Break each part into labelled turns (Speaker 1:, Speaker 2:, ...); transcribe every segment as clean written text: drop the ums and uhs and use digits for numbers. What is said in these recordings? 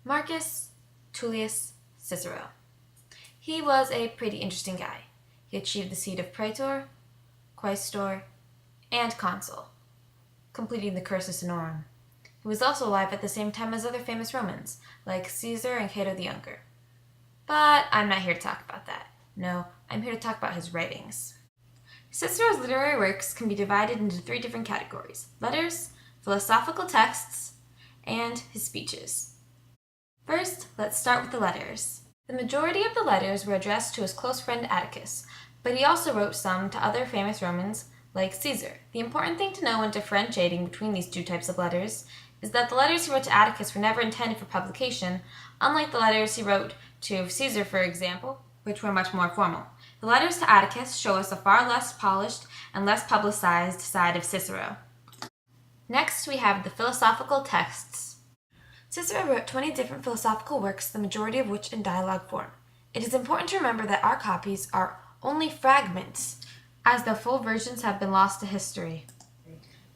Speaker 1: Marcus Tullius Cicero. He was a pretty interesting guy. He achieved the seat of praetor, quaestor, and consul, completing the cursus honorum. He was also alive at the same time as other famous Romans, like Caesar and Cato the Younger. But I'm not here to talk about that. No, I'm here to talk about his writings. Cicero's literary works can be divided into three different categories: letters, philosophical texts, and his speeches. First, let's start with the letters. The majority of the letters were addressed to his close friend Atticus, but he also wrote some to other famous Romans like Caesar. The important thing to know when differentiating between these two types of letters is that the letters he wrote to Atticus were never intended for publication, unlike the letters he wrote to Caesar, for example, which were much more formal. The letters to Atticus show us a far less polished and less publicized side of Cicero. Next, we have the philosophical texts. Cicero wrote 20 different philosophical works, the majority of which in dialogue form. It is important to remember that our copies are only fragments, as the full versions have been lost to history.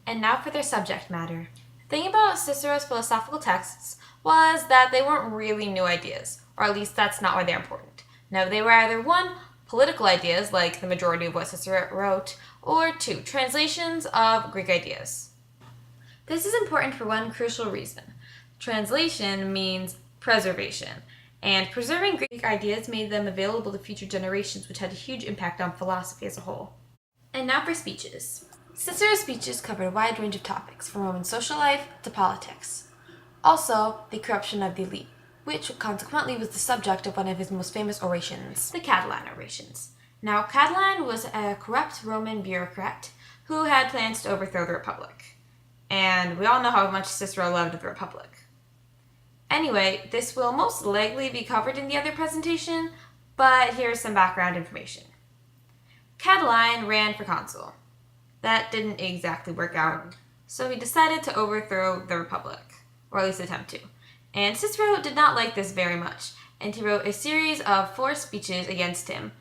Speaker 1: And now for their subject matter. The thing about Cicero's philosophical texts was that they weren't really new ideas, or at least that's not why they're important. No, they were either 1, political ideas, like the majority of what Cicero wrote, or 2, translations of Greek ideas. This is important for one crucial reason. Translation means preservation, and preserving Greek ideas made them available to future generations, which had a huge impact on philosophy as a whole. And now for speeches. Cicero's speeches covered a wide range of topics, from Roman social life to politics. Also, the corruption of the elite, which consequently was the subject of one of his most famous orations, the Catiline orations. Now, Catiline was a corrupt Roman bureaucrat who had plans to overthrow the Republic. And we all know how much Cicero loved the Republic. Anyway, this will most likely be covered in the other presentation, but here's some background information. Catiline ran for consul. That didn't exactly work out, so he decided to overthrow the Republic, or at least attempt to. And Cicero did not like this very much, and he wrote a series of 4 speeches against him,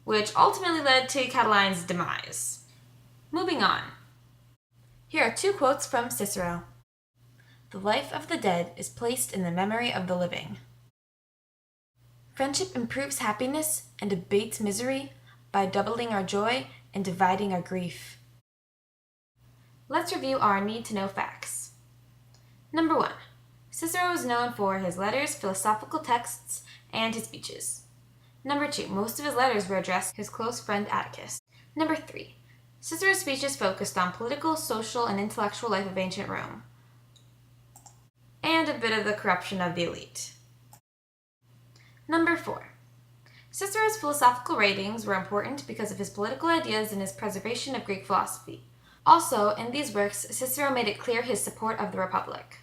Speaker 1: which ultimately led to Catiline's demise. Moving on. Here are 2 quotes from Cicero. "The life of the dead is placed in the memory of the living. Friendship improves happiness and abates misery by doubling our joy and dividing our grief." Let's review our need-to-know facts. Number 1. Cicero is known for his letters, philosophical texts, and his speeches. Number 2. Most of his letters were addressed to his close friend Atticus. Number 3. Cicero's speeches focused on political, social, and intellectual life of ancient Rome, and a bit of the corruption of the elite. Number 4. Cicero's philosophical writings were important because of his political ideas and his preservation of Greek philosophy. Also, in these works, Cicero made it clear his support of the Republic.